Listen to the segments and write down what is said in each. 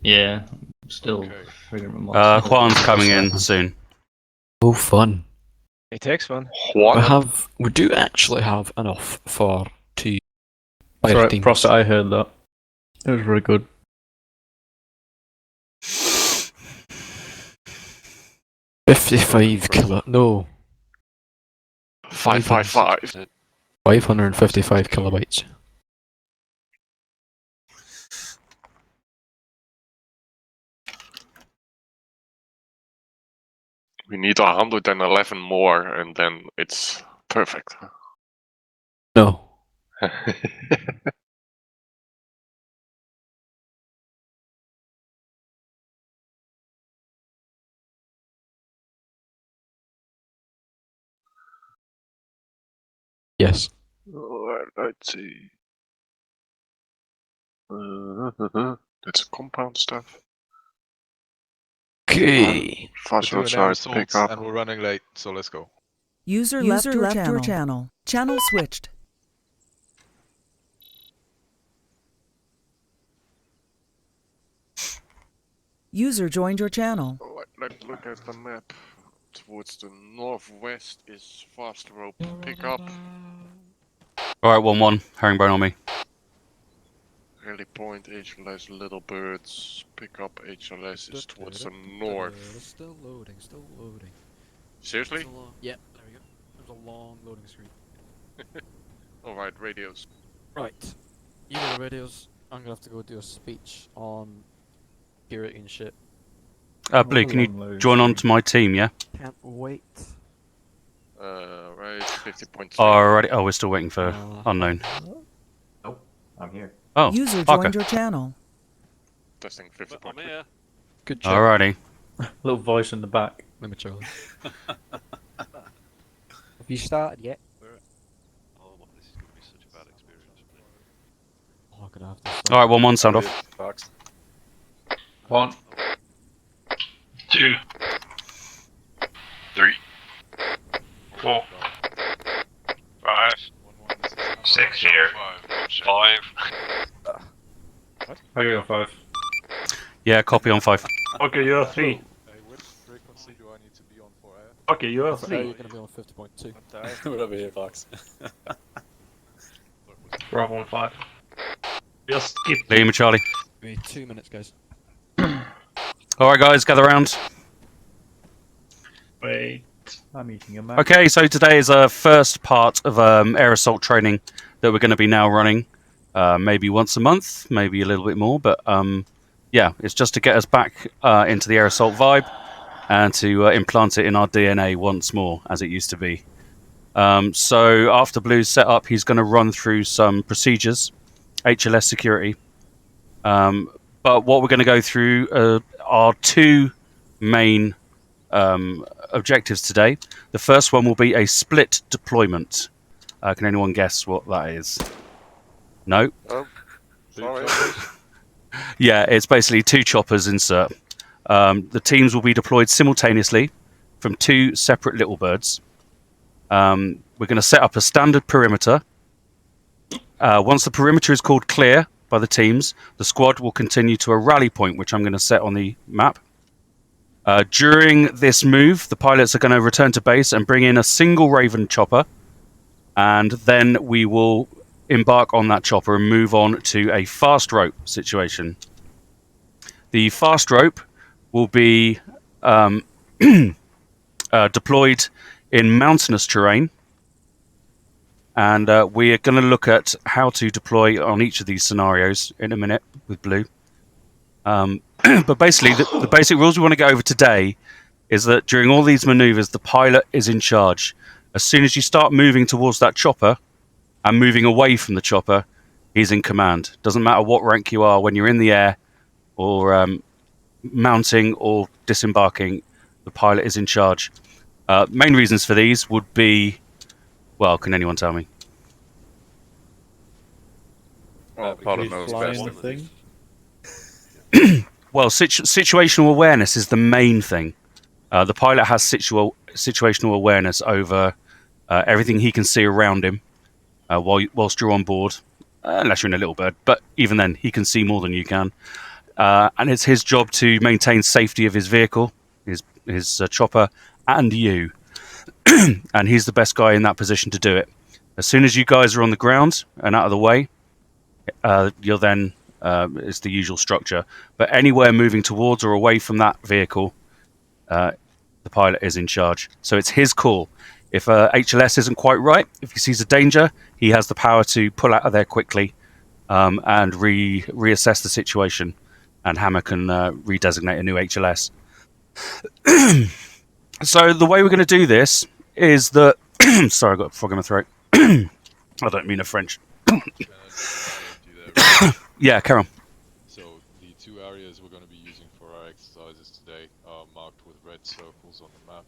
Yeah, still Okay. figuring my license. Juan's coming in soon. Oh, fun. It takes one. We do actually have enough for 2 That's fire right, teams. Prophet, I heard that. It was very good. No. 555. 555 kilobytes. We need 111 more, and then it's perfect. No. Yes. Let's see. That's compound stuff. Okay. Fast We're road doing air side pick up. and we're running late, so let's go. User left your channel. Channel switched. User joined your channel. Let's look at the map. Towards the northwest is fast rope pickup. Alright, 1-1. Herringbone on me. Rally point, HLS, Little Birds. Pickup HLS is towards the north. Still loading, still loading. Seriously? Yeah, there we go. There's a long loading screen. Alright, radios. Right. You know the radios. I'm gonna have to go do a speech on security and shit. Blue, can you join on to my team, yeah? Can't wait. Right, 50.3. Alrighty. Oh, we're still waiting for unknown. Nope, I'm here. Oh, User Parker. joined your channel. Testing 50.3. Good job. Alrighty. Little voice in the back. Let me Charlie. Have you started yet? Oh, this is going to be such a bad experience. Oh, I'm gonna have to start. Alright, 1-1, sound off. 1, 2, 3, 4, 5, 6 here. 5. Okay, on 5. Yeah, copy on 5. Okay, you're 3. Hey, which frequency do I need to be on for air? Okay, you're For air, you're gonna be on 50.2. We're over here, Fox. Bravo on 5. Just skip. Liam and Charlie. Give me 2 minutes, guys. Alright, guys, gather round. Wait. I'm eating a map. Okay, so today is our first part of air assault training that we're going to be now running. Maybe once a month, maybe a little bit more, but yeah, it's just to get us back into the air assault vibe and to implant it in our DNA once more, as it used to be. So after Blue's set up, he's going to run through some procedures, HLS security. But what we're going to go through are 2 main objectives today. The first one will be a split deployment. Can anyone guess what that is? No? Oh, sorry. Yeah, it's basically 2 choppers insert. The teams will be deployed simultaneously from 2 separate little birds. We're going to set up a standard perimeter. Once the perimeter is called clear by the teams, the squad will continue to a rally point, which I'm going to set on the map. During this move, the pilots are going to return to base and bring in a single Raven chopper, and then we will embark on that chopper and move on to a fast rope situation. The fast rope will be deployed in mountainous terrain, and we are going to look at how to deploy on each of these scenarios in a minute with Blue. But basically, the basic rules we want to go over today is that during all these maneuvers, the pilot is in charge. As soon as you start moving towards that chopper and moving away from the chopper, he's in command. Doesn't matter what rank you are, when you're in the air or mounting or disembarking, the pilot is in charge. Main reasons for these would be, well, can anyone tell me? Well, pilot knows best. Thing. Well, situational awareness is the main thing. The pilot has situational awareness over everything he can see around him whilst you're on board. unless you're in a little bird. But even then, he can see more than you can. And it's his job to maintain safety of his vehicle, his chopper, and you. And he's the best guy in that position to do it. As soon as you guys are on the ground and out of the way, you're then it's the usual structure. But anywhere moving towards or away from that vehicle, the pilot is in charge. So it's his call. If HLS isn't quite right, if he sees a danger, he has the power to pull out of there quickly and reassess the situation. And Hammer can redesignate a new HLS. So the way we're going to do this is that... Sorry, I've got a frog in my throat. I don't mean a French. Yeah, carry on. So the two areas we're going to be using for our exercises today are marked with red circles on the map.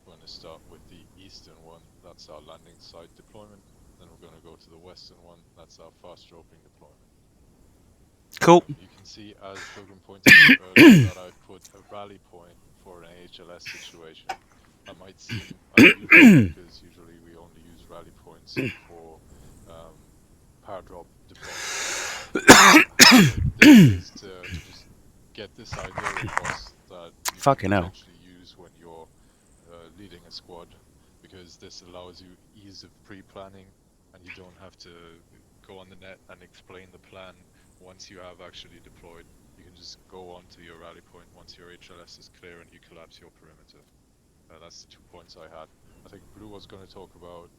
We're going to start with the eastern one, that's our landing site deployment. Then we're going to go to the western one, that's our fast roping deployment. Cool. You can see, as Pilgrim pointed out earlier, that I've put a rally point for an AHLS situation. That might seem unusual because usually we only use rally points for power drop deployment. This is to just get this idea across that you Fucking can hell. potentially use when you're leading a squad, because this allows you ease of pre-planning and you don't have to go on the net and explain the plan once you have actually deployed. You can just go on to your rally point once your HLS is clear and you collapse your perimeter. That's the 2 points I had. I think Blue was going to talk about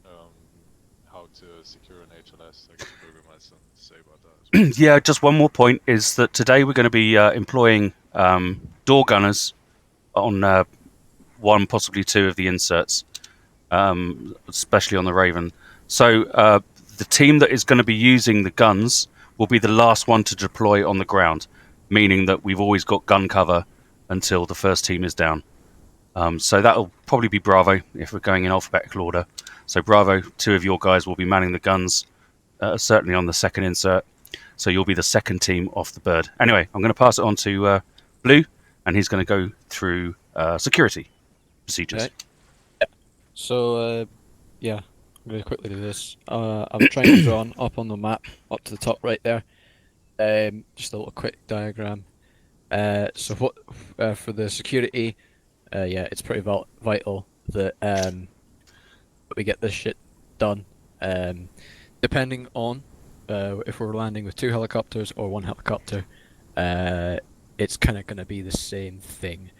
how to secure an HLS. I guess Pilgrim has something to say about that as well. Yeah, just one more point is that today we're going to be employing door gunners on one, possibly two of the inserts, especially on the Raven. So the team that is going to be using the guns will be the last one to deploy on the ground, meaning that we've always got gun cover until the first team is down. So that'll probably be Bravo if we're going in alphabetical order. So Bravo, two of your guys will be manning the guns, certainly on the second insert. So you'll be the second team off the bird. Anyway, I'm going to pass it on to Blue, and he's going to go through security procedures. Okay. So, yeah, I'm going to quickly do this. I've tried to draw up on the map, up to the top right there. Just a little quick diagram. So what for the security, yeah, it's pretty vital that we get this shit done. Depending on if we're landing with 2 helicopters or 1 helicopter, it's kind of going to be the same thing.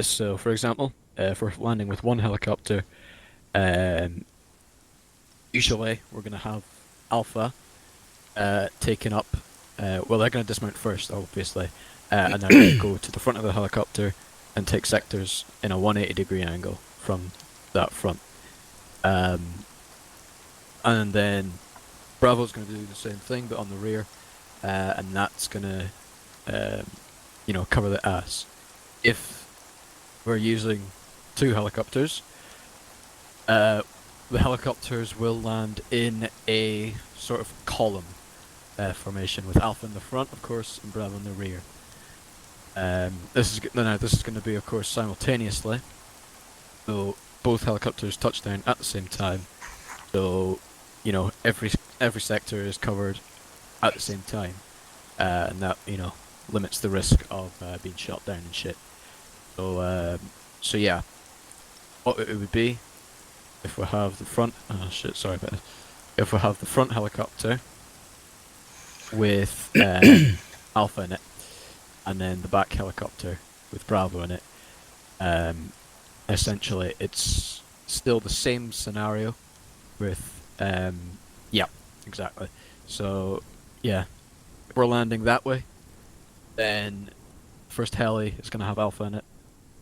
So, for example, if we're landing with 1 helicopter, usually we're going to have Alpha taken up. Well, they're going to dismount first, obviously, and then we're going to go to the front of the helicopter and take sectors in a 180-degree angle from that front. And then Bravo's going to do the same thing, but on the rear, and that's going to, cover the ass. If we're using 2 helicopters, the helicopters will land in a sort of column formation with Alpha in the front, of course, and Bravo in the rear. This is going to be, of course, simultaneously. So both helicopters touch down at the same time. So, every sector is covered at the same time, and that limits the risk of being shot down and shit. So yeah, what it would be if we have the front. Oh shit, sorry about this. If we have the front helicopter with Alpha in it, and then the back helicopter with Bravo in it. Essentially, it's still the same scenario with, yeah, exactly. So, yeah, if we're landing that way, then first heli is going to have Alpha in it.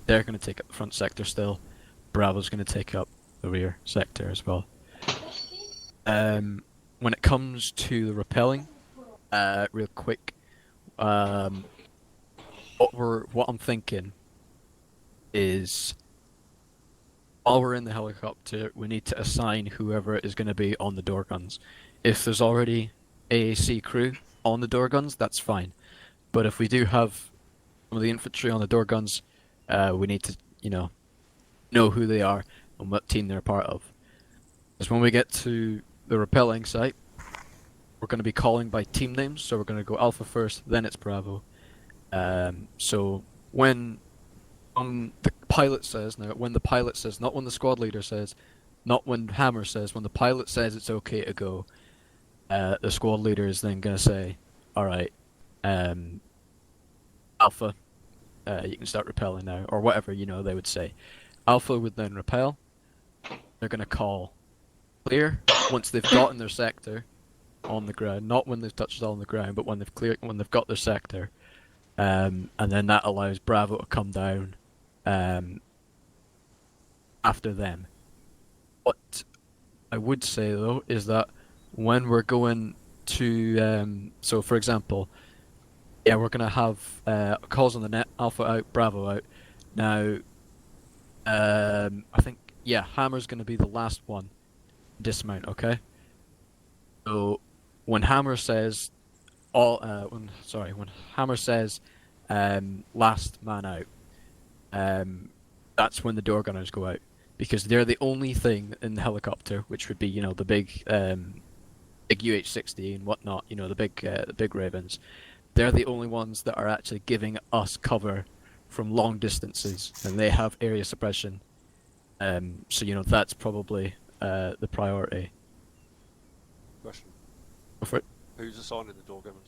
They're going to take up the front sector still. Bravo's going to take up the rear sector as well. When it comes to the rappelling, real quick, what I'm thinking is, while we're in the helicopter, we need to assign whoever is going to be on the door guns. If there's already AAC crew on the door guns, that's fine. But if we do have some of the infantry on the door guns, we need to, know who they are and what team they're part of. Because when we get to the rappelling site, we're going to be calling by team names. So we're going to go Alpha first, then it's Bravo. So when the pilot says, now when the pilot says, not when the squad leader says, not when Hammer says, when the pilot says it's okay to go, the squad leader is then going to say, all right, Alpha, you can start repelling now, or whatever, you know, they would say. Alpha would then repel. They're going to call clear once they've gotten their sector on the ground, not when they've touched it on the ground, but when they've got their sector. And then that allows Bravo to come down after them. What I would say though is that when we're going to, so for example, yeah, we're gonna have calls on the net, Alpha out, Bravo out. Now, I think Hammer's gonna be the last one dismount. Okay. So when Hammer says when Hammer says last man out, that's when the door gunners go out, because they're the only thing in the helicopter, which would be, you know, the big UH-60 and whatnot, you know, the big Ravens. They're the only ones that are actually giving us cover from long distances, and they have area suppression. So you know, that's probably the priority. Question. Go for it. Who's assigning the door gunners?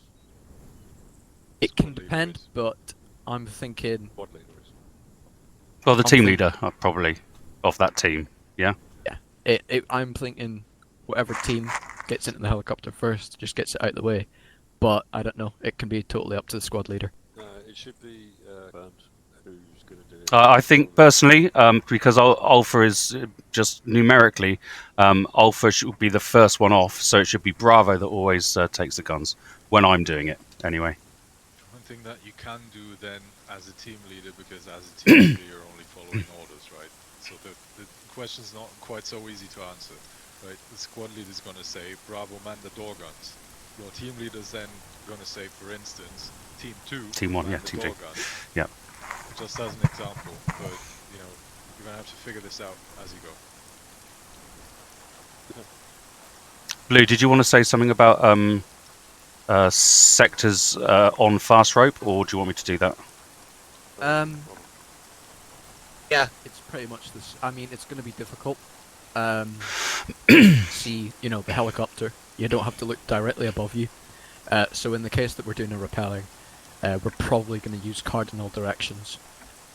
It can Squad leader depend, is. but I'm thinking, Squad leader is. Well, the I'm team think- leader probably of that team. I'm thinking whatever team gets into the helicopter first just gets it out of the way. But I don't know. It can be totally up to the squad leader. It should be confirmed who's going to do it. I think personally, because Alpha is just numerically, Alpha should be the first one off, so it should be Bravo that always takes the guns when I'm doing it. Anyway. One thing that you can do then as a team leader, because as a team leader you're only following orders, right? So the question's not quite so easy to answer, right? The squad leader's going to say, Bravo, man the door guns. Your team leader's then going to say, for instance, Team 2, Team 1, man yeah, the Team door 2. guns. Yeah. Just as an example, but you know, you're going to have to figure this out as you go. Blue, did you want to say something about sectors on fast rope, or do you want me to do that? Yeah, it's pretty much this. I mean, it's going to be difficult. See, you know, the helicopter. You don't have to look directly above you. So in the case that we're doing a repelling, we're probably going to use cardinal directions,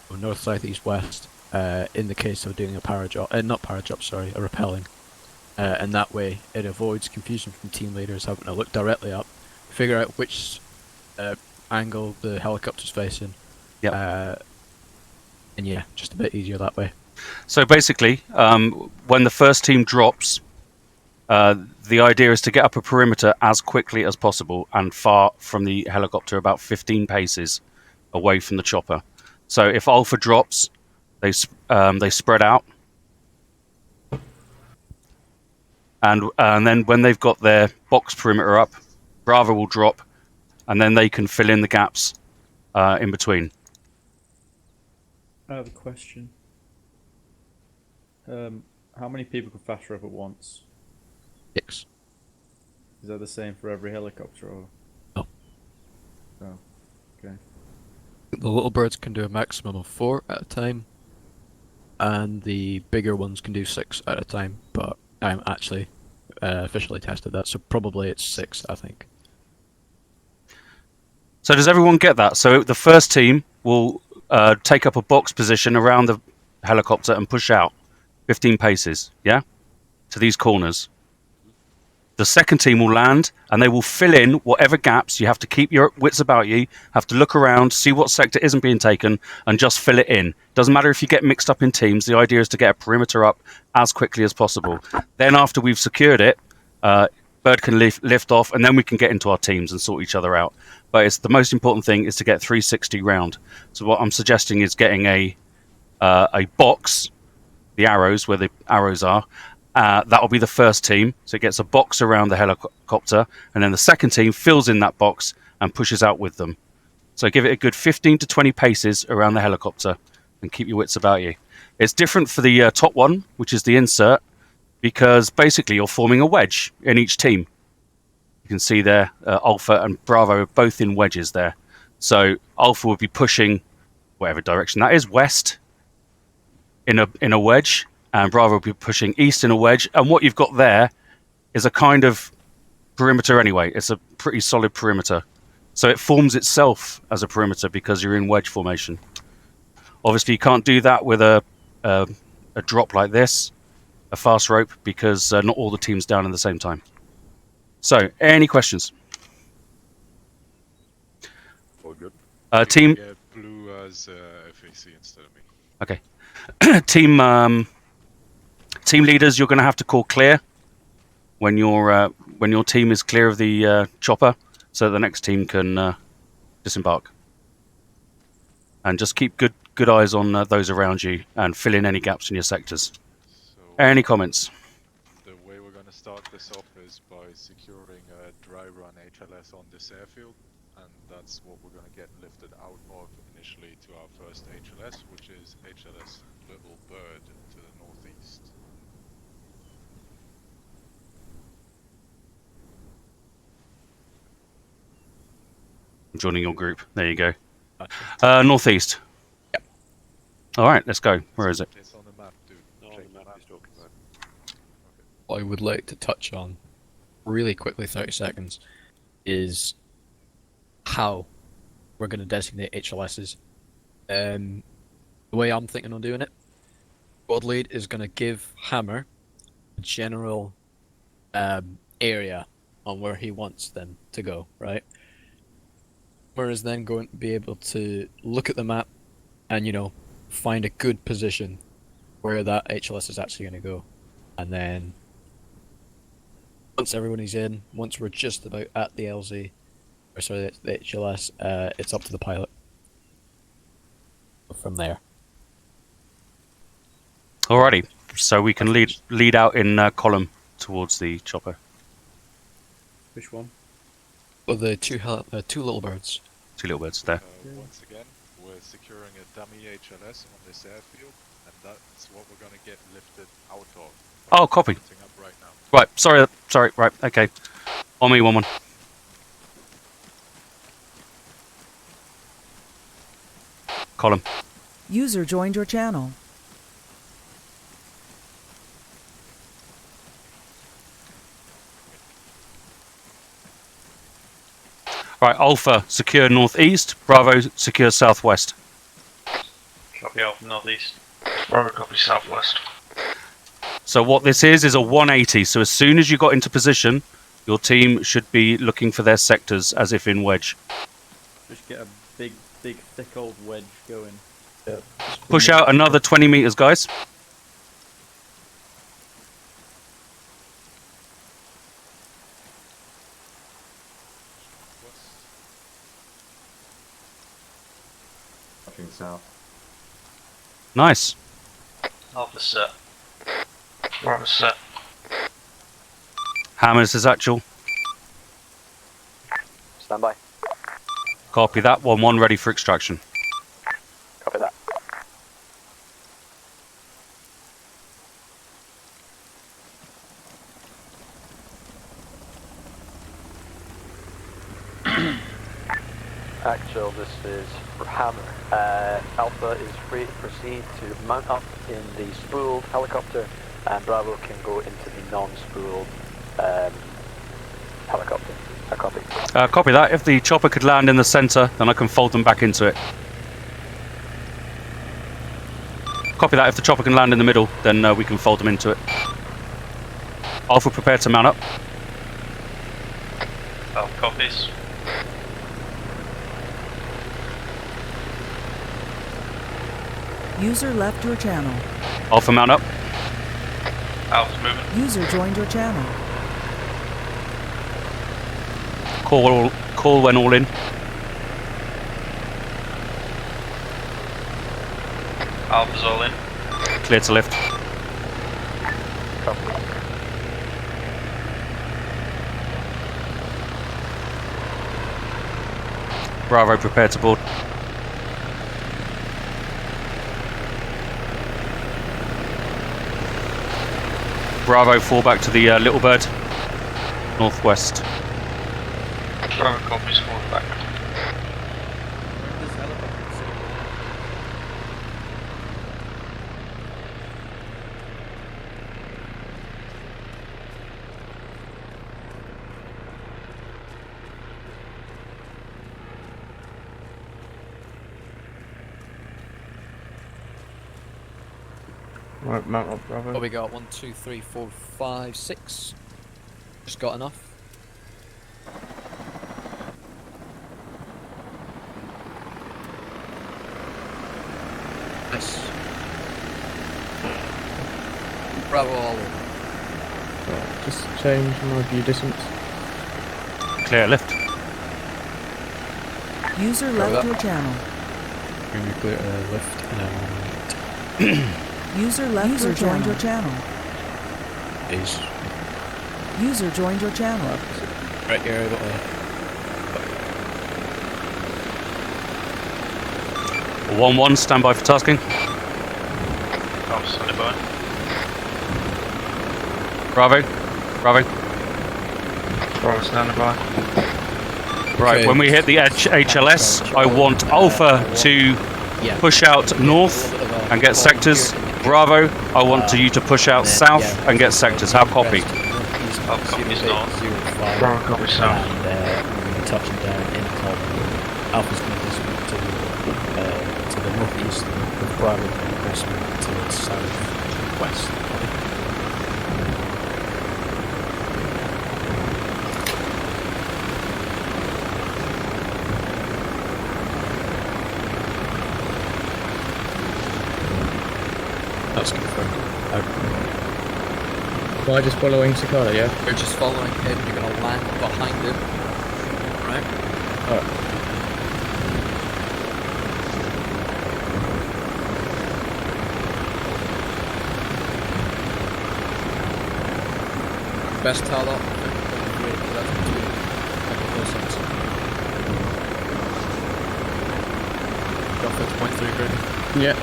so north, south, east, west. In the case of doing a a repelling, and that way it avoids confusion from team leaders having to look directly up, figure out which angle the helicopter's facing. Yep. And yeah, just a bit easier that way. So basically, when the first team drops, the idea is to get up a perimeter as quickly as possible and far from the helicopter, about 15 paces away from the chopper. So if Alpha drops, they spread out, and then when they've got their box perimeter up, Bravo will drop, and then they can fill in the gaps in between. I have a question. How many people can fast rope at once? 6. Is that the same for every helicopter, or? No. Oh, okay. The little birds can do a maximum of 4 at a time, and the bigger ones can do 6 at a time, but I haven't actually officially tested that, so probably it's 6, I think. So does everyone get that? So the first team will take up a box position around the helicopter and push out 15 paces, yeah, to these corners. The second team will land, and they will fill in whatever gaps. You have to keep your wits about you, have to look around, see what sector isn't being taken, and just fill it in. Doesn't matter if you get mixed up in teams. The idea is to get a perimeter up as quickly as possible. Then after we've secured it, Bird can lift off, and then we can get into our teams and sort each other out. But it's the most important thing is to get 360 round. So what I'm suggesting is getting a box, the arrows, where the arrows are. That'll be the first team. So it gets a box around the helicopter, and then the second team fills in that box and pushes out with them. So give it a good 15 to 20 paces around the helicopter, and keep your wits about you. It's different for the top one, which is the insert, because basically you're forming a wedge in each team. can see there, Alpha and Bravo are both in wedges there. So Alpha would be pushing whatever direction that is, west in a wedge, and Bravo will be pushing east in a wedge. And what you've got there is a kind of perimeter anyway. It's a pretty solid perimeter. So it forms itself as a perimeter because you're in wedge formation. Obviously, you can't do that with a drop like this, a fast rope, because not all the teams down at the same time. So, any questions? All good. Team Get blue as FAC instead of me. Okay. Team leaders, you're going to have to call clear when your team is clear of the chopper, so that the next team can disembark. And just keep good eyes on those around you and fill in any gaps in your sectors. So Any comments? the way we're going to start this off is by securing a dry run HLS on this airfield, and that's what we're going to get lifted out of initially to our first HLS, which is HLS Little Bird to the northeast. Joining your group. There you go. Northeast. Yep. All right, let's go. Where is it? It's on the map, dude. No, Check the map he's talking about. What I would like to touch on, really quickly, 30 seconds, is how we're going to designate HLSs. The way I'm thinking on doing it, squad lead is going to give Hammer a general area on where he wants them to go, right? Hammer is then going to be able to look at the map and, find a good position where that HLS is actually going to go. And then once everyone is in, once we're just about at the LZ, or sorry, the HLS, it's up to the pilot. From there. Alrighty. So we can lead out in column towards the chopper. Which one? Well, the two little birds. Two little birds there. Once again, we're securing a dummy HLS on this airfield, and that's what we're going to get lifted out of. Oh, copy. Putting up right now. Right. Sorry. Right. Okay. On me, 1-1. Column. User joined your channel. Right, Alpha, secure northeast. Bravo, secure southwest. Copy Alpha northeast. Bravo copy southwest. So what this is a 180. So as soon as you got into position, your team should be looking for their sectors as if in wedge. Just get a big, thick old wedge going. Push out another 20 meters, guys. Watching south. Nice. Alpha set. Bravo set. Hammers is actual. Stand by. Copy that. 1-1 ready for extraction. Copy that. Actual, this is for Hammer. Alpha is free to proceed to mount up in the spooled helicopter, and Bravo can go into the non-spooled helicopter. I copy. Copy that. If the chopper could land in the center, then I can fold them back into it. Copy that. If the chopper can land in the middle, then we can fold them into it. Alpha, prepare to mount up. Alpha copies. User left your channel. Alpha, mount up. Alpha's moving. User joined your channel. Call when all in. Alpha's all in. Clear to lift. Copy. Bravo, prepare to board. Bravo, fall back to the Little Bird. Northwest. Bravo copies, forward back. Right, mount up, Bravo. What we got? 1, 2, 3, 4, 5, 6. Just got enough. Nice. Bravo all in. Right, just change my view distance. Clear left. User left your channel. Bring me clear left and User joined your channel. Ace. User joined your channel. Right here, got 1-1, stand by for tasking. Oh, standing by. Bravo. Bravo. Bravo, standing by. Right, Okay. when we hit the edge HLS, I want Alpha to push out north and get sectors. Bravo, I want you to push out south and get sectors. How copy? Alpha copies north. Bravo copy south. And we're going to be touching down in Colorado. Alpha's going to dismount to the northeast, with Bravo going to dismount to the southwest. That's confirmed. By just following Cicada, yeah? You're just following him, you're going to land behind him. Right? Alright. Best towel up. Drop it to 0.3 grid. Yeah.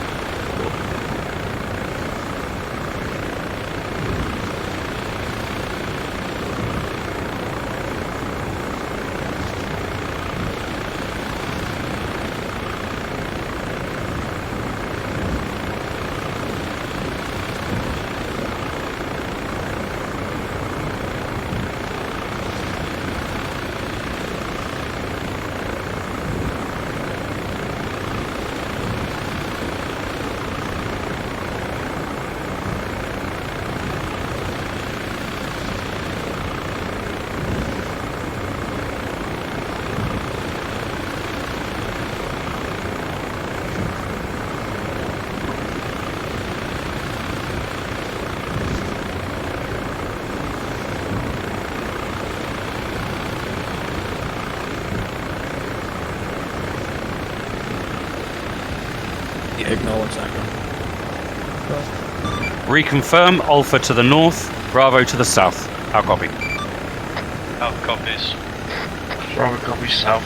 Acknowledge that. Reconfirm Alpha to the north, Bravo to the south. How copy? Alpha copies. Bravo copies south.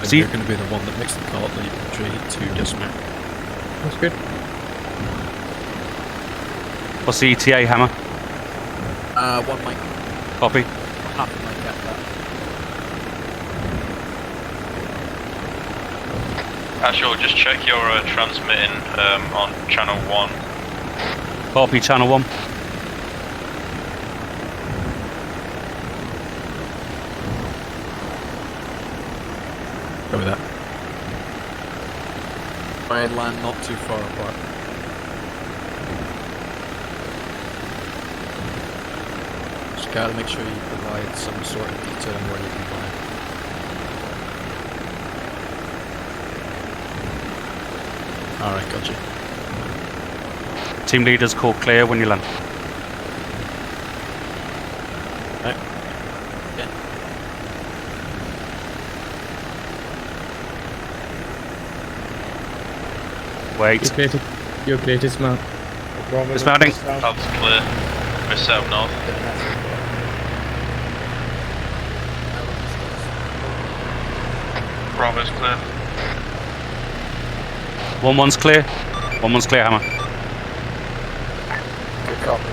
And you're going to be the one that makes the call that you can treat to dismount. That's good. What's the ETA, Hammer? 1 mic. Copy. Half a mic at that. Actually, just check your transmitting on channel 1. Copy, channel 1. Go with that. Try and land not too far apart. Just gotta make sure you provide some sort of detail on where you can land. Alright, gotcha. Team leaders call clear when you land. Right. Yeah. Wait. You're clear to dismount. Dismounting. Alpha's clear. We're south north. Bravo's clear. 1-1's clear. 1-1's clear, Hammer. copy.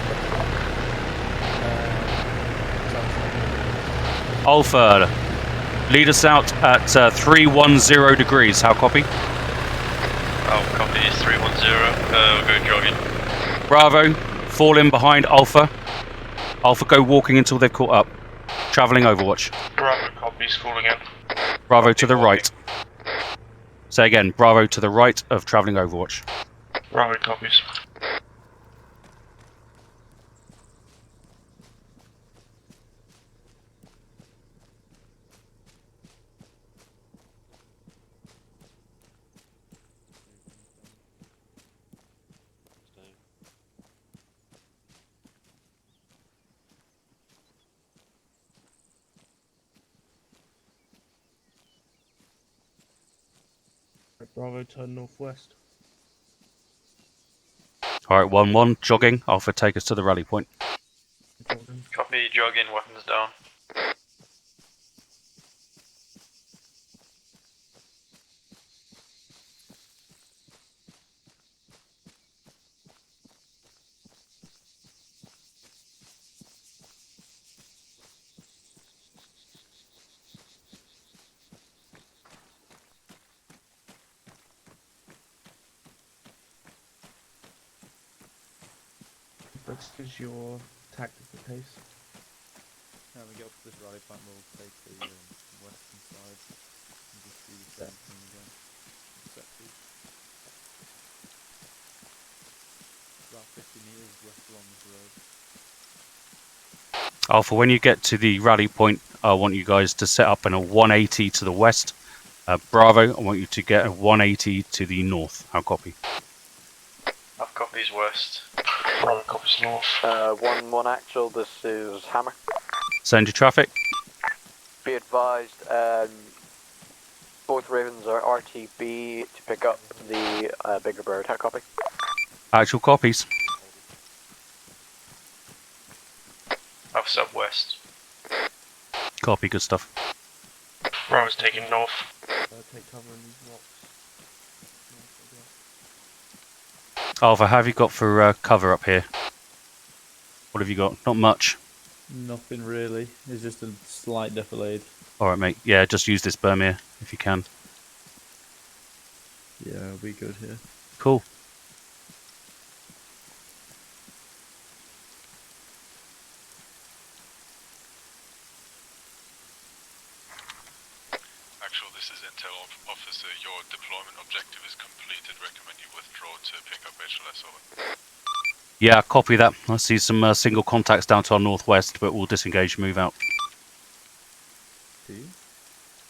Alpha, lead us out at 310 degrees. How copy? Oh, copy is 310. We'll go jogging. Bravo, fall in behind Alpha. Alpha, go walking until they've caught up. Travelling Overwatch. Bravo copies, falling in. Bravo Copy, to the walking. right. Say again, Bravo to the right of Travelling Overwatch. Bravo copies. Bravo, turn northwest. Alright, 1-1, jogging. Alpha, take us to the rally point. Copy, jogging, weapons down. This is your tactical pace. Now we get up to this rally point, we'll take the western side and just do the same thing again. Set to. About 50 meters left along this road. Alpha, when you get to the rally point, I want you guys to set up in a 180 to the west. Bravo, I want you to get a 180 to the north. How copy? I've copies west. Bravo copies north. 1-1 actual, this is Hammer. Send your traffic. Be advised, both Ravens are RTB to pick up the bigger bird. How copy? Actual copies. I've sub west. Copy, good stuff. Bravo's taking north. Take cover in these rocks. Alpha, how have you got for cover up here? What have you got? Not much. Nothing really. It's just a slight defilade. Alright, mate. Yeah, just use this berm here, if you can. Yeah, it'll be good here. Cool. Actual, this is Intel officer. Your deployment objective is completed. Recommend you withdraw to pick up HLS over. Yeah, copy that. I see some single contacts down to our northwest, but we'll disengage and move out. Do you?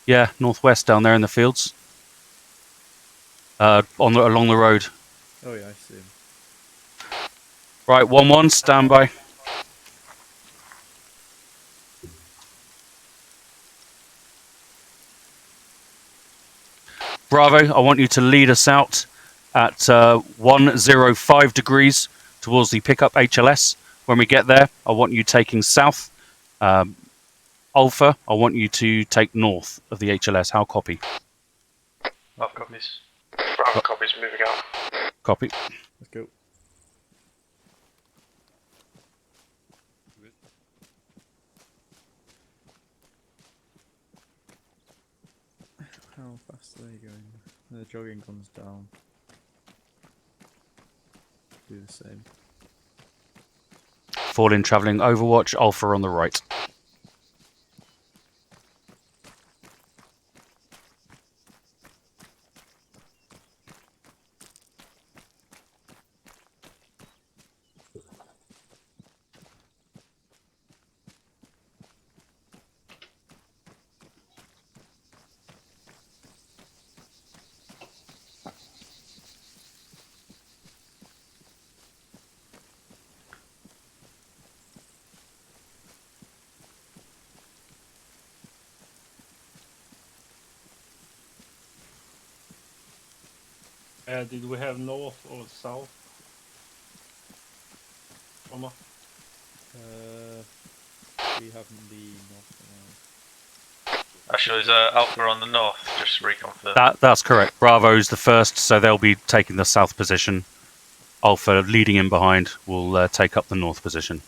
Yeah, northwest down there in the fields. Along the road. Oh yeah, I see him. Right, 1-1, stand by. Bravo, I want you to lead us out at 105 degrees towards the pickup HLS. When we get there, I want you taking south. Alpha, I want you to take north of the HLS. How copy? I've copies. Bravo copies, moving out. Copy. Let's go. How fast are they going? The jogging guns down. Do the same. Fall in travelling Overwatch, Alpha on the right. Did we have north or south? Arma? We have the north. Actually, is Alpha on the north? Just reconfirm. That's correct. Bravo's the first, so they'll be taking the south position. Alpha, leading in behind, will take up the north position.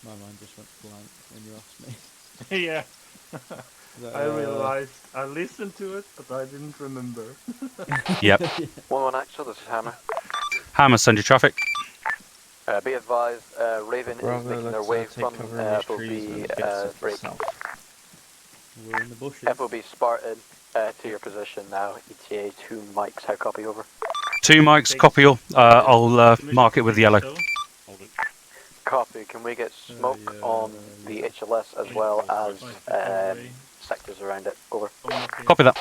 My mind just went blank when you asked me. Yeah. That, I realized I listened to it, but I didn't remember. Yep. 1-1 Axel, this is Hammer. Hammer, send your traffic. Be advised, Raven Bravo, is making their let's, way take from cover in these trees FOB and get to the break. south. We're in the bushes. FOB Spartan to your position now. ETA 2 mics, how copy over? 2 mics, copy all. I'll mark it with yellow. Copy, can we get smoke on the HLS as well as sectors around it? Over. Copy that.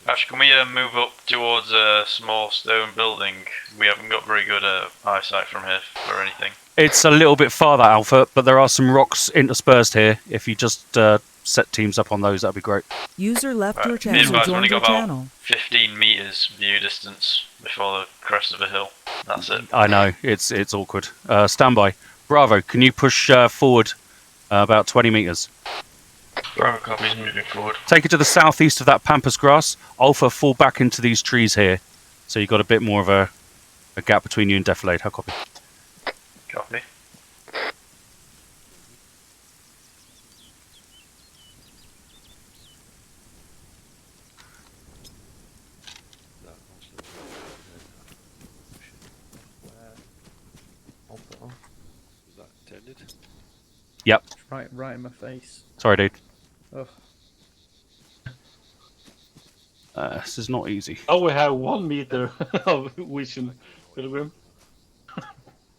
Ash, can we move up towards a small stone building? We haven't got very good eyesight from here for anything. It's a little bit farther, Alpha, but there are some rocks interspersed here. If you just set teams up on those, that'd be great. User left your Be channel. advised, we've Joined only your got about channel. 15 meters view distance before the crest of a hill. That's it. I know, it's awkward. Standby. Bravo, can you push forward about 20 meters? Bravo copies moving forward. Take it to the southeast of that pampas grass. Alpha, fall back into these trees here. So you've got a bit more of a gap between you and Defilade. How copy? Copy. Was that intended? Yep. Right in my face. Sorry, dude. Ugh. This is not easy. Oh, we have 1 meter of vision, Pilgrim.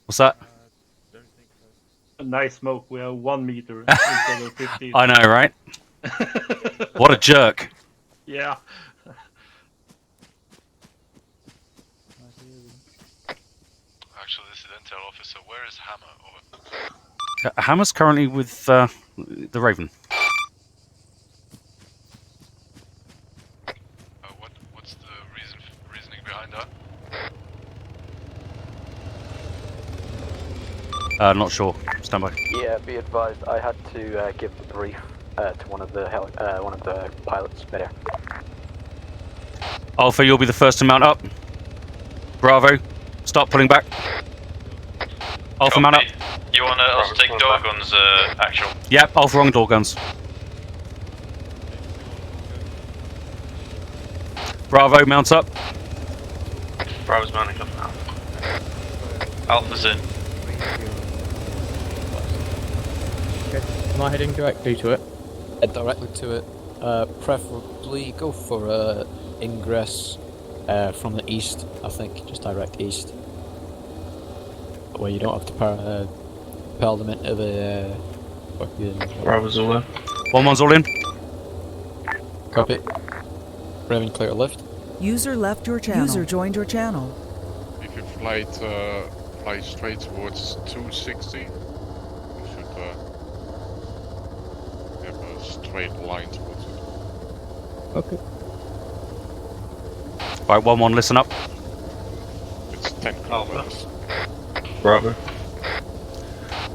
What's that? A nice smoke. We have 1 meter instead of 15. I know, right? What a jerk. Yeah. Actually, this is Intel officer. Where is Hammer? Over. Hammer's currently with the Raven. What's the reasoning behind that? Not sure. Stand by. Yeah, be advised, I had to give the brief to one of the pilots midair. Alpha, you'll be the first to mount up. Bravo, start pulling back. Alpha, mount up. You want us to take door guns, actual? Yep, Alpha on door guns. Bravo, mount up. Bravo's mounting up now. Alpha's in. Okay. Am I heading directly to it? Head directly to it. Preferably go for ingress from the east, I think, just direct east. Where you don't have to propel them into the... Bravo's all in. 1-1's all in. Copy. Raven clear to lift. User left your channel. User joined your channel. If you fly straight towards 260, you should have a straight line towards it. Okay. Right, 1-1, listen up. It's 10 kilometers. Bravo.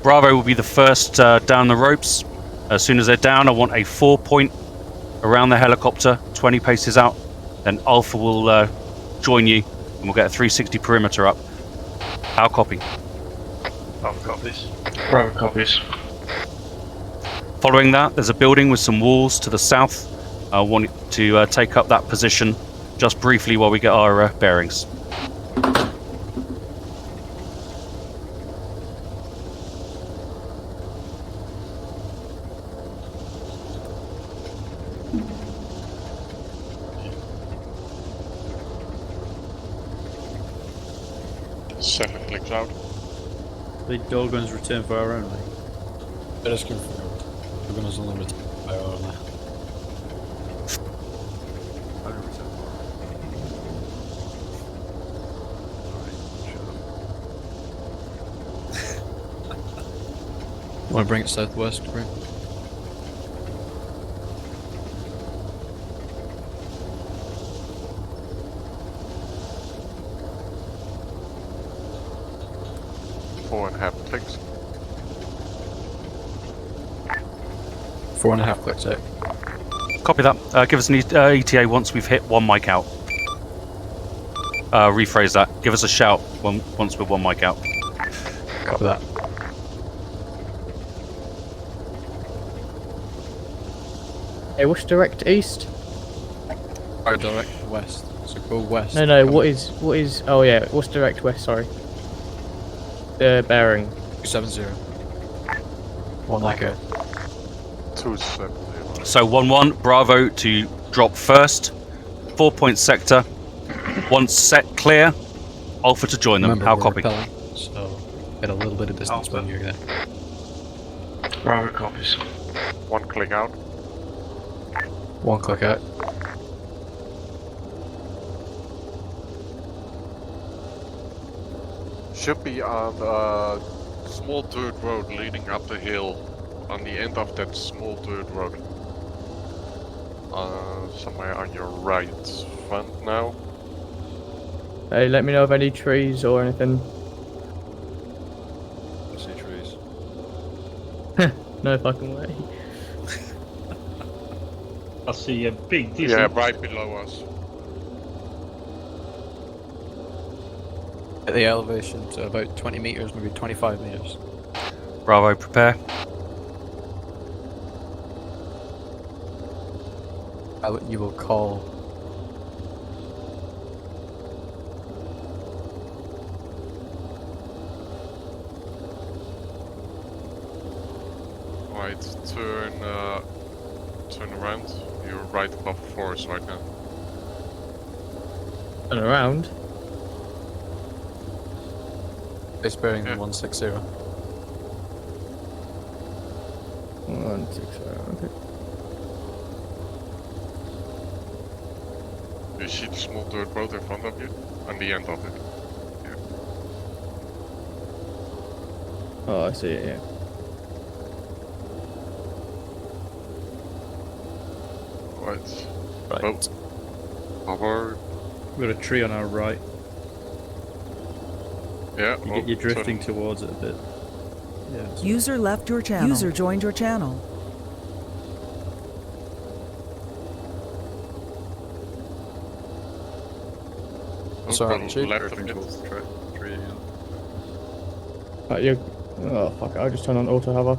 Bravo will be the first down the ropes. As soon as they're down, I want a 4-point around the helicopter, 20 paces out. Then Alpha will join you, and we'll get a 360 perimeter up. How copy? Alpha copies. Bravo copies. Following that, there's a building with some walls to the south. I want to take up that position just briefly while we get our bearings. Seven clicks out. The door guns return for our only. It is confirmed. We're going to only return by our only. Want to bring it southwest, Greg? Four and a half clicks. 4.5 clicks out. Copy that. Give us an ETA once we've hit one mic out. Rephrase that. Give us a shout once we're one mic out. Copy that. Hey, what's direct east? Or direct west. So go west. No, what is, oh yeah, what's direct west, sorry. The bearing. 270. One like it. 270. So 1-1, Bravo to drop first. 4-point sector. Once set clear, Alpha to join them. Remember, How we're copy? repelling, so get a little bit of distance when you're there. Bravo copies. One click out. One click out. Should be on a small dirt road leading up the hill. On the end of that small dirt road. Somewhere on your right front now. Hey, let me know of any trees or anything. I see trees. No fucking way. I see a big distance. Yeah, right below us. At the elevation to about 20 meters, maybe 25 meters. Bravo, prepare. You will call. Right, turn around. You're right above the forest right now. Turn around. Base bearing Yeah. 160. 160, okay. You see the small dirt road in front of you? On the end of it. Yeah. Oh, I see it, yeah. Right. Right. Cover. We've got a tree on our right. Yeah. You're drifting towards it a bit. Yeah. User left your channel. User joined your channel. Sorry, Chief. left of Drifting it. towards the tree, yeah. You. Oh fuck it! I'll just turn on auto hover.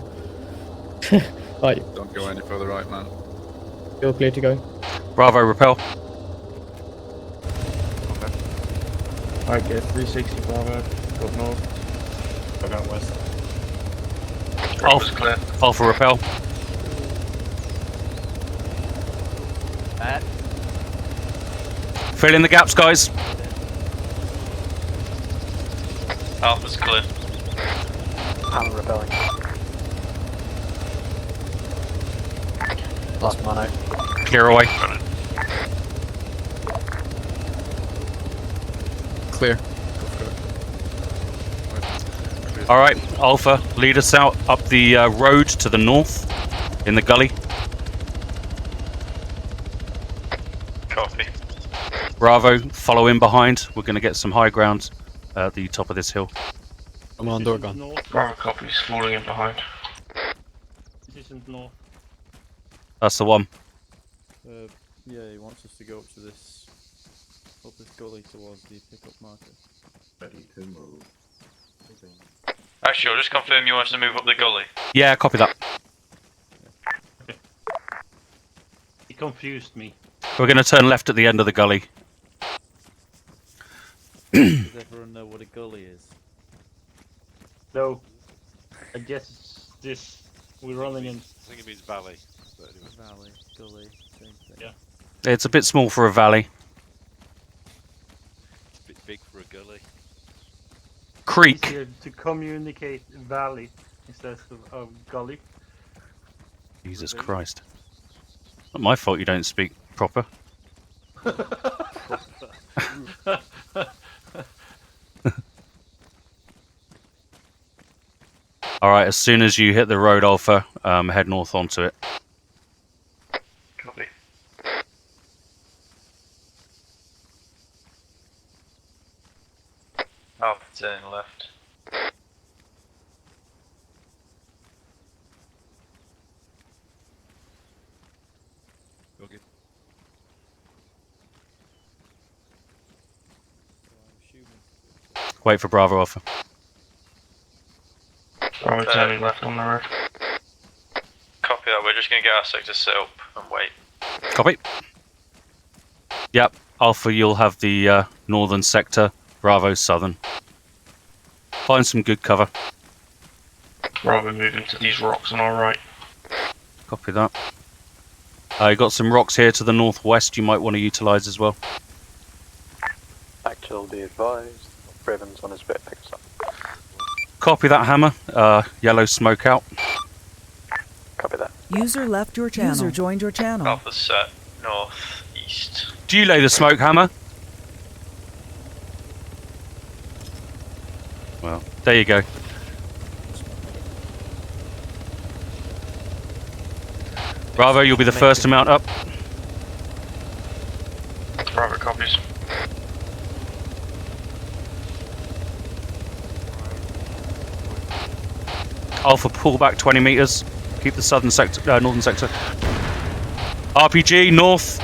Right, Don't go any further right, man. you're clear to go. Bravo, repel. Alright, get 360 Bravo. Go north. Go out west. Bravo's clear. Alpha, repel. Fill in the gaps, guys. Alpha's clear. Hammer repelling. Last man out. Clear away. Clear. All right, Alpha, lead us out up the road to the north in the gully. Copy. Bravo, follow in behind. We're going to get some high ground at the top of this hill. I'm on door This isn't gun. north. Bravo copies. Falling in behind. This isn't north. That's the one. Yeah, he wants us to go up this gully towards the pickup marker. Ready to move. Actually, I'll just confirm you want us to move up the gully. Yeah, copy that. He confused me. We're going to turn left at the end of the gully. Does everyone know what a gully is? No. I guess it's this. We're running in. I think it means valley. But anyway. Valley, gully, same thing. Yeah. It's a bit small for a valley. It's a bit big for a gully. Creek. Easier to communicate valley instead of gully. Jesus Christ. Not my fault you don't speak proper. Alright, as soon as you hit the road, Alpha, head north onto it. Copy. Alpha turning left. Wait for Bravo Alpha. Bravo turning left on the road. Copy that. We're just going to get our sector set up and wait. Copy. Yep. Alpha, you'll have the northern sector. Bravo, southern. Find some good cover. Bravo moving to these rocks on our right. Copy that. You got some rocks here to the northwest you might want to utilise as well. Actual, be advised. Raven's on his bit, pick us up. Copy that, Hammer. Yellow smoke out. Copy that. User left your channel. User joined your channel. Alpha set north east. Do you lay the smoke, Hammer? Well, there you go. Bravo, you'll be the first to mount up. Bravo copies. Alpha, pull back 20 meters. Keep the southern sector, northern sector. RPG, north.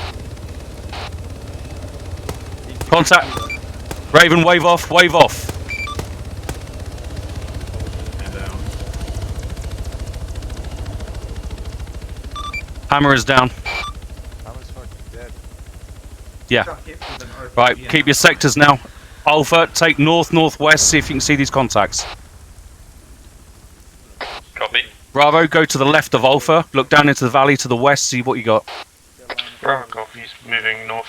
Contact. Raven, wave off, wave off. Hammer is down. Hammer's fucking dead. Yeah. Right, keep your sectors now. Alpha, take north, northwest, see if you can see these contacts. Copy. Bravo, go to the left of Alpha. Look down into the valley to the west, see what you got. Bravo copies, moving north.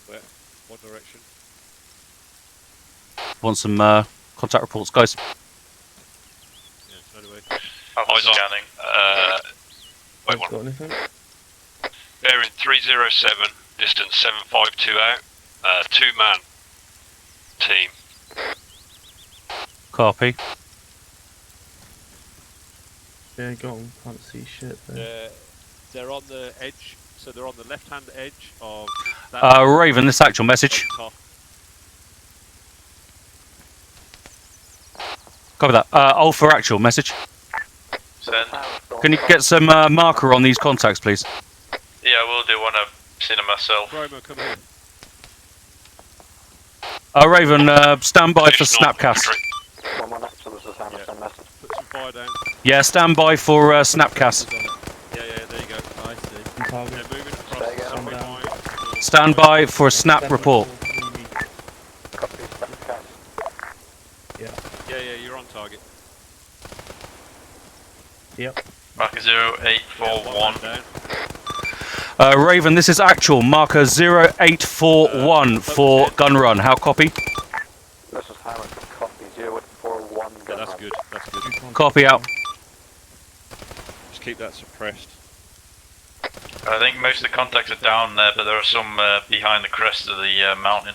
Where? What direction? Want some contact reports, guys? Yeah, anyway. I'm scanning. Wait Got one. anything? Bearing 307, distance 752 out. 2-man team. Copy. Yeah, go on. Can't see shit there. They're on the edge, so they're on the left-hand edge of that. Raven, this actual message. Copy that. Alpha actual message. Send. Can you get some marker on these contacts, please? Yeah, I will do one. I've seen it myself. Bromo, come here. Raven, stand by for snapcast. One up, so this is Hammer, send message. Put some fire down. Yeah, stand by for snapcast. Yeah, there you go. I see. Yeah, moving across the solid line. Stand by for a snap report. Copy, send cast. Yeah, you're on target. Yep. Marker 0841. Down. Raven, this is actual. Marker 0841 for gun run. How copy? This is Hammer, copy 0841 Yeah, gun that's run. good. That's good. Copy out. Just keep that suppressed. I think most of the contacts are down there, but there are some behind the crest of the mountain.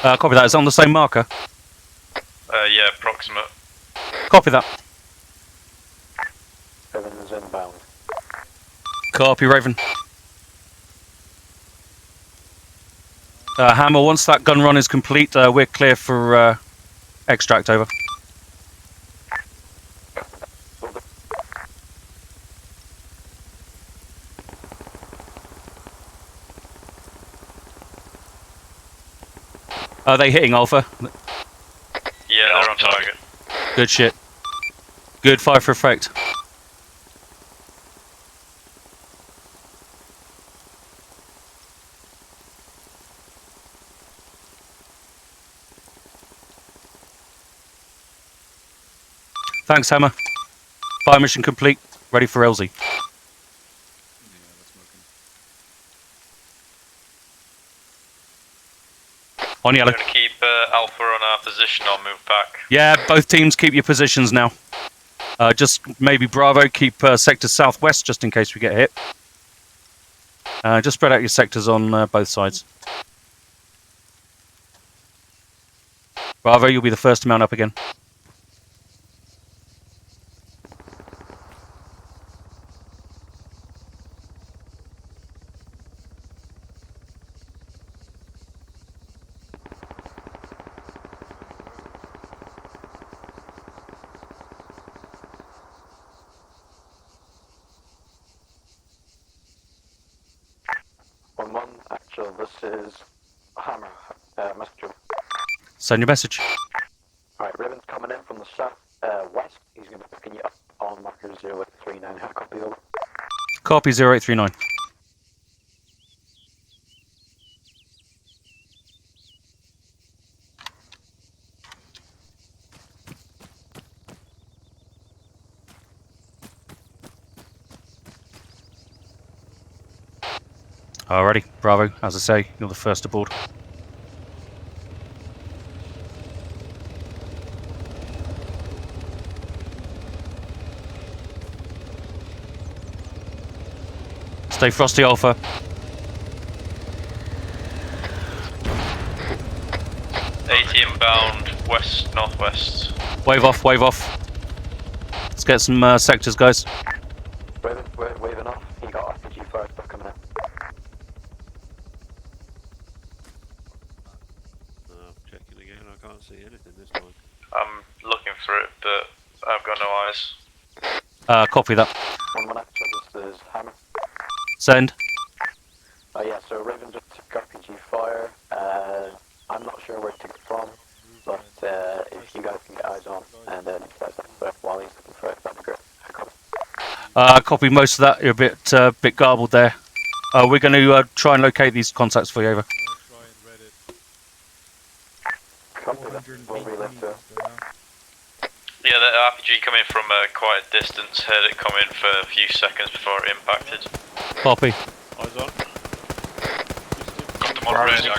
Copy that. It's on the same marker. Yeah, approximate. Copy that. Raven is inbound. Copy, Raven. Hammer, once that gun run is complete, we're clear for extract, over. Are they hitting Alpha? Yeah, they're on target. Good shit. Good, fire for effect. Thanks, Hammer. Fire mission complete. Ready for LZ. On yellow. We're going to keep Alpha on our position. I'll move back. Yeah, both teams keep your positions now. Just maybe Bravo, keep sector southwest just in case we get hit. Just spread out your sectors on both sides. Bravo, you'll be the first to mount up again. Mitchell, this is Hammer. Message. Send your message. Alright, Raven's coming in from the south west. He's going to be picking you up on marker 0839. How copy over? Copy 0839. Alrighty, Bravo. As I say, you're the first aboard. Stay frosty, Alpha. Bound west northwest. Wave off, wave off. Let's get some sectors, guys. Raven, waving off. He got RPG fire stuff coming in. Checking again, I can't see anything this time. I'm looking for it, but I've got no eyes. Copy that. 1 minute, so this is Hammer. Send. Yeah, so Raven just took RPG fire. I'm not sure where he took it from, but if you guys can get eyes on and then neutralize that threat while he's looking for it, that'd be great. Copy most of that. You're a bit garbled there. We're going to try and locate these contacts for you, over. Copy that. We'll relay to it. Yeah, the RPG coming from quite a distance. Heard it coming for a few seconds before it impacted. Copy. Eyes on. Got them on radar.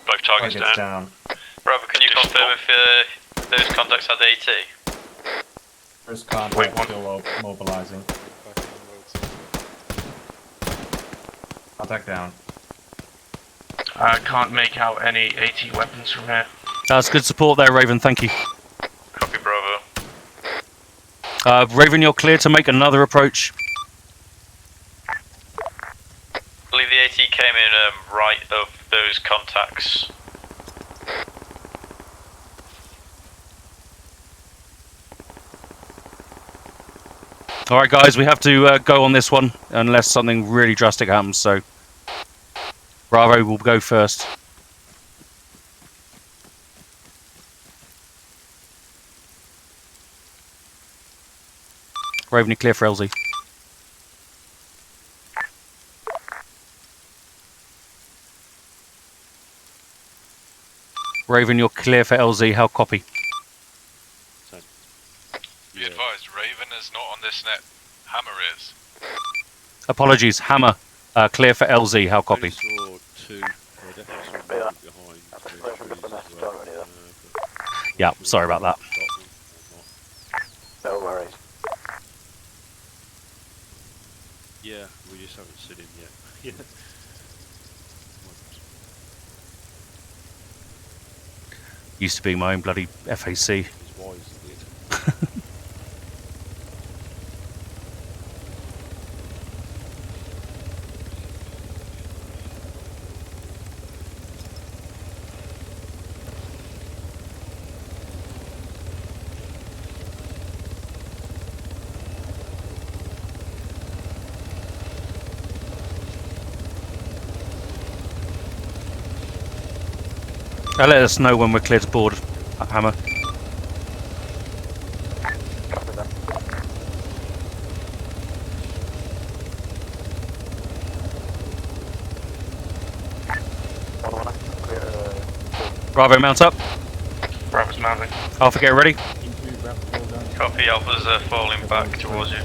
Both targets down. Bravo, can you confirm if those contacts had AT? First contact still mobilizing. Contact down. I can't make out any AT weapons from here. That's good support there, Raven. Thank you. Copy, Bravo. Raven, you're clear to make another approach. I believe the AT came in right of those contacts. Alright guys, we have to go on this one unless something really drastic happens, so Bravo will go first. Raven, you clear for LZ. Raven, you're clear for LZ. How copy? Be advised, Raven is not on this net. Hammer is. Apologies, Hammer. Clear for LZ. How copy? Saw two. I definitely saw behind. Yeah, sorry about that. No worries. Yeah, we just haven't seen him yet. Used to be my own bloody FAC. He's wise, isn't he? Let us know when we're clear to board, Hammer. Bravo, mount up. Bravo's mounting. Alpha, get ready. Copy, Alpha's falling back towards you.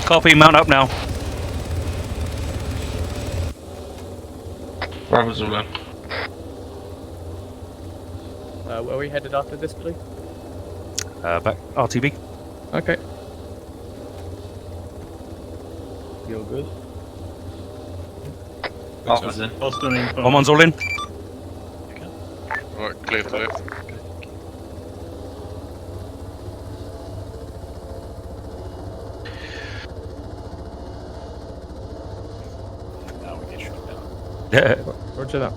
Copy, mount up now. Bravo's all in. Where are we headed after this, please? Back RTB. Okay. You're good. Alpha's in. One's all in. Alright, clear to left. Yeah. Roger that.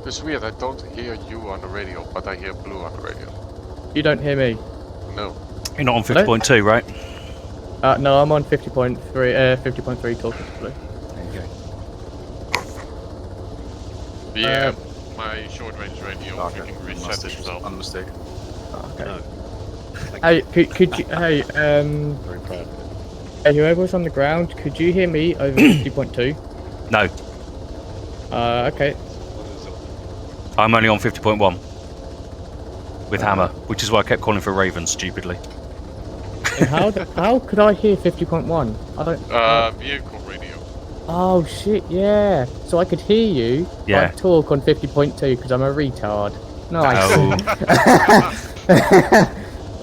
It's weird, I don't hear you on the radio, but I hear Blue on the radio. You don't hear me? No. You're not on Hello? 50.2, right? No, I'm on 50.3. 50.3 talking to Blue. Yeah, my short range radio freaking reset itself. Unmistakable. Oh, okay. No. Hey, could you? Hey, Very proud. Hey, whoever's on the ground, could you hear me over 50.2? No, Okay. I'm only on 50.1 with Hammer, which is why I kept calling for Raven stupidly. And how could I hear 50.1? I don't. Vehicle radio. Oh shit! Yeah. So I could hear you. Yeah. But talk on 50.2 because I'm a retard. Nice.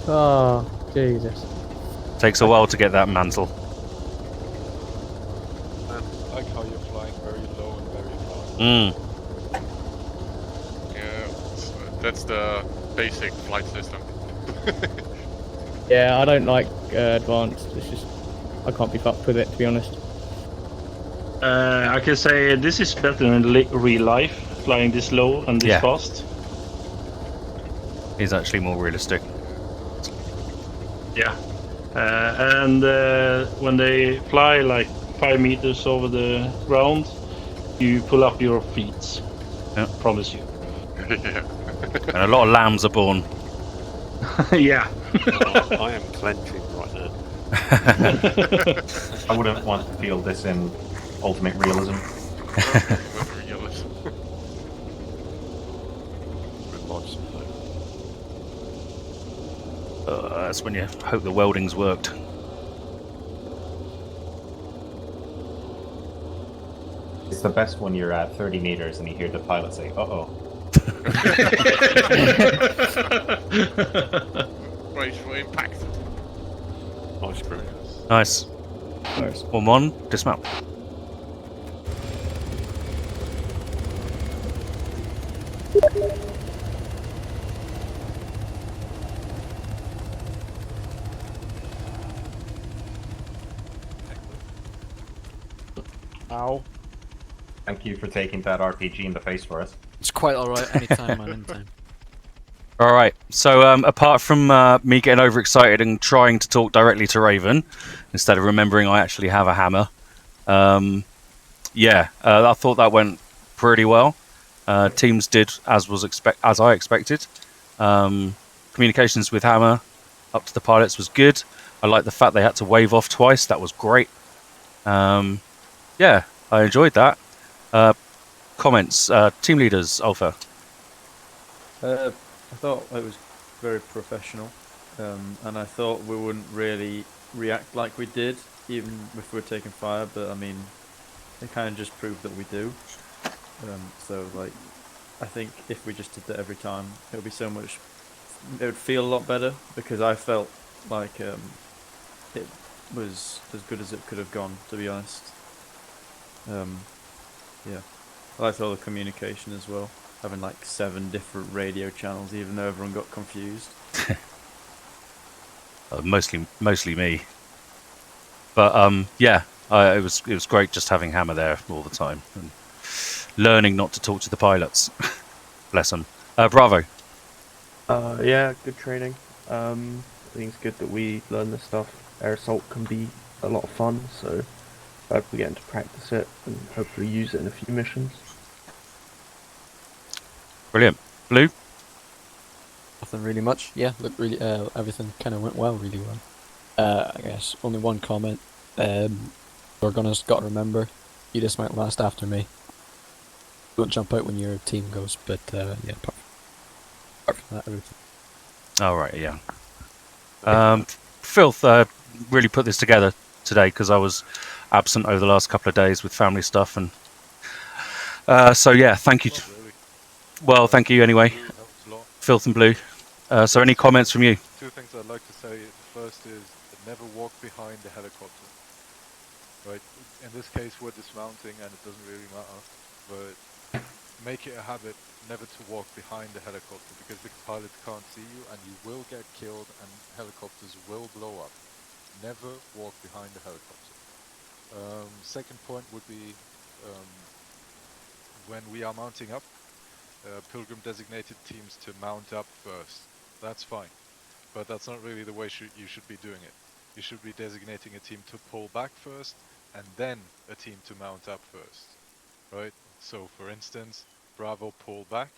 Oh Jesus. Takes a while to get that mantle. I like how you're flying very low and very fast. Yeah, that's the basic flight system. Yeah, I don't like advanced. It's just I can't be fucked with it, to be honest. I can say this is better than real life, flying this low and this fast. Is actually more realistic. Yeah. And when they fly like 5 meters over the ground, you pull up your feet. Yeah. Promise you. Yeah. And a lot of lambs are born. Yeah. I am clenching right now. I wouldn't want to feel this in Ultimate Realism. That's when you hope the welding's worked. It's the best when you're at 30 meters and you hear the pilot say, "Uh-oh." Brace for impact. Nice crew. Nice. Nice. 1-1, dismount. Ow. Thank you for taking that RPG in the face for us. It's quite alright, anytime, man, anytime. Alright, so apart from me getting overexcited and trying to talk directly to Raven, instead of remembering I actually have a hammer, yeah, I thought that went pretty well. Teams did as I expected. Communications with Hammer up to the pilots was good. I like the fact they had to wave off twice. That was great. Yeah, I enjoyed that. Comments, team leaders, Alpha. I thought it was very professional, and I thought we wouldn't really react like we did, even if we were taking fire. But I mean, it kind of just proved that we do. So like, I think if we just did that every time, it would be so much. It would feel a lot better because I felt like it was as good as it could have gone, to be honest. Yeah, I liked all the communication as well. Having like 7 different radio channels, even though everyone got confused. Mostly me. But yeah, it was great just having Hammer there all the time and learning not to talk to the pilots. Bless them. Bravo. Yeah, good training. I think it's good that we learn this stuff. Air assault can be a lot of fun, so I hope we get to practice it and hopefully use it in a few missions. Brilliant. Blue? Nothing really much. Yeah, look, really, everything kind of went well, really well. I guess only one comment. We're got to remember, you just might last after me. Don't jump out when your team goes, but yeah, apart from that, everything. All right, yeah. Filth really put this together today because I was absent over the last couple of days with family stuff, and so yeah, thank you. Well, thank you anyway, Filth and Blue. So any comments from you? 2 things I'd like to say. The first is never walk behind the helicopter. Right? In this case, we're dismounting and it doesn't really matter, but make it a habit never to walk behind the helicopter because the pilot can't see you and you will get killed and helicopters will blow up. Never walk behind the helicopter. Second point would be when we are mounting up, Pilgrim designated teams to mount up first. That's fine. but that's not really the way you should be doing it. You should be designating a team to pull back first, and then a team to mount up first, right? So for instance, Bravo pull back,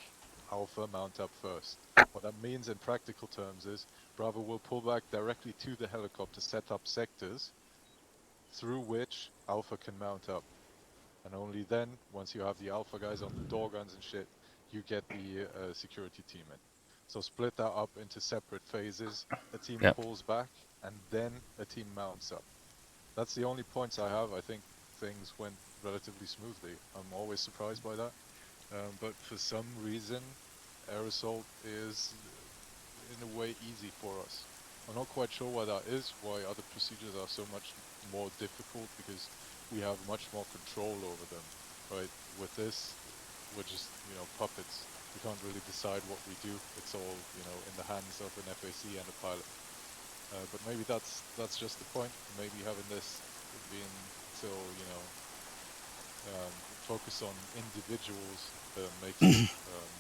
Alpha mount up first. What that means in practical terms is Bravo will pull back directly to the helicopter, set up sectors through which Alpha can mount up. And only then, once you have the Alpha guys on the door guns and shit, you get the security team in. So split that up into separate phases. A team Yep. pulls back, and then a team mounts up. That's the only points I have. I think things went relatively smoothly. I'm always surprised by that. But for some reason, air assault is in a way easy for us. I'm not quite sure why that is, why other procedures are so much more difficult, because we have much more control over them, right? With this, we're just, puppets. We can't really decide what we do. It's all, in the hands of an FAC and a pilot. But maybe that's just the point. Maybe having this being so, focus on individuals makes it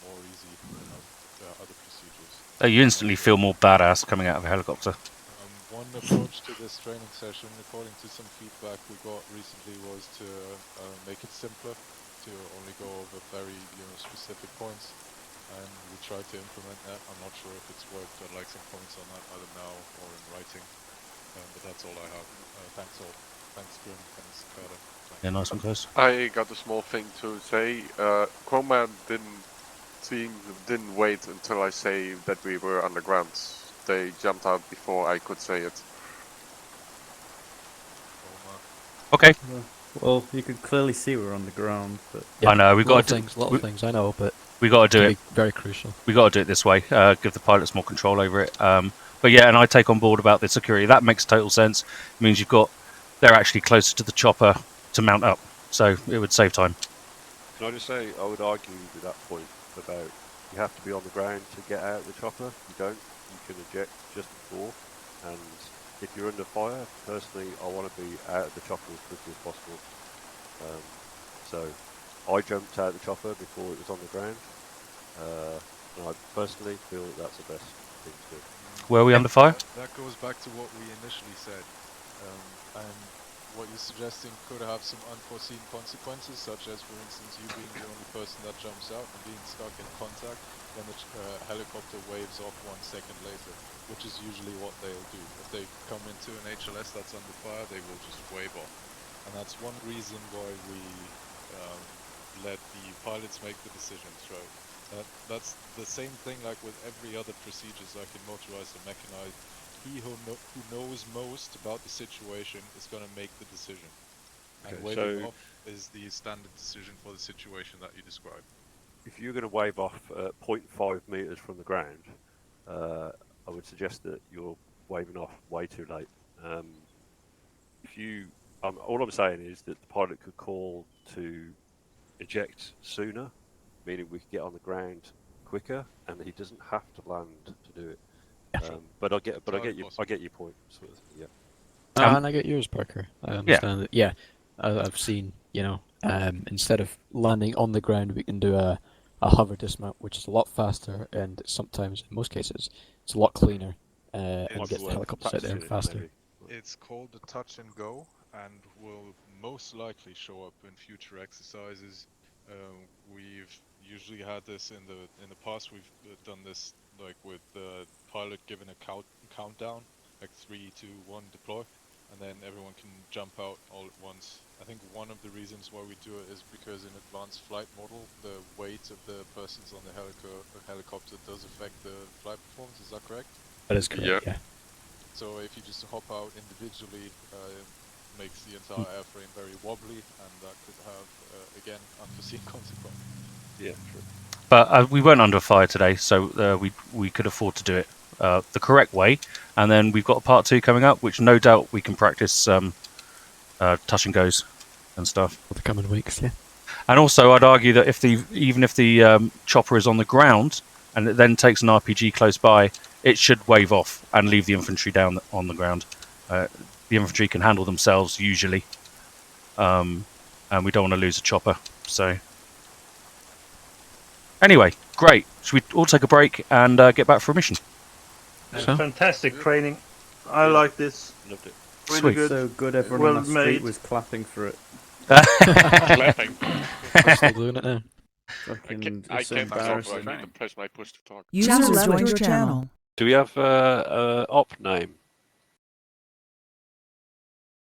more easy than other procedures. You instantly feel more badass coming out of a helicopter. One approach to this training session, according to some feedback we got recently, was to make it simpler, to only go over very specific points, and we tried to implement that. I'm not sure if it's worked. I'd like some comments on that, either now or in writing. But that's all I have. Thanks all. Thanks Grim. Thanks Carter. Yeah, nice one, guys. I got a small thing to say. Chroma didn't wait until I say that we were underground. They jumped out before I could say it. Okay. Well, you could clearly see we're on the ground, but I know we've got a lot of things I know, but we got to do it. Very crucial. We got to do it this way. Give the pilots more control over it. But yeah, and I take on board about the security. That makes total sense. It means they're actually closer to the chopper to mount up, so it would save time. Can I just say, I would argue with that point about you have to be on the ground to get out of the chopper. You don't. You can eject just before, and if you're under fire, personally, I want to be out of the chopper as quickly as possible. So I jumped out of the chopper before it was on the ground, and I personally feel that's the best thing to do. Were we under fire? That goes back to what we initially said, and what you're suggesting could have some unforeseen consequences, such as, for instance, you being the only person that jumps out and being stuck in contact when the helicopter waves off 1 second later, which is usually what they'll do. If they come into an HLS that's under fire, they will just wave off. And that's one reason why we let the pilots make the decisions, right? That's the same thing like with every other procedures, like in motorized and mechanized. He who knows most about the situation is going to make the decision. And waving off is the standard decision for the situation that you described. If you're going to wave off at 0.5 meters from the ground, I would suggest that you're waving off way too late. All I'm saying is that the pilot could call to eject sooner, meaning we could get on the ground quicker, and he doesn't have to land to do it. But I get your point. Sort of, yeah. And I get yours, Parker. I understand that. Yeah, I've seen. Instead of landing on the ground, we can do a hover dismount, which is a lot faster, and sometimes, in most cases, it's a lot cleaner. And get the helicopters out there faster. It's called the touch and go, and will most likely show up in future exercises. We've usually had this in the past. We've done this like with the pilot given a countdown, like 3, 2, 1, deploy, and then everyone can jump out all at once. I think one of the reasons why we do it is because in advanced flight model, the weight of the persons on the helicopter does affect the flight performance. Is that correct? That is correct. Yeah. So if you just hop out individually, it makes the entire airframe very wobbly, and that could have, again, unforeseen consequences. Yeah, true. But we weren't under fire today, so we could afford to do it the correct way. And then we've got part 2 coming up, which no doubt we can practice touch and goes and stuff for the coming weeks. Yeah. And also, I'd argue that even if the chopper is on the ground and it then takes an RPG close by, it should wave off and leave the infantry down on the ground. The infantry can handle themselves usually, and we don't want to lose a chopper. So. Anyway, great. Should we all take a break and get back for a mission? So? Fantastic training. I like this. Loved it. Really Sweet. good. So good, everyone Well on that street made. was clapping for it. Clapping. I'm still doing it now. Fucking, I it's so can't talk, I embarrassing. need to press my push to talk. User joined your channel. Do we have op name?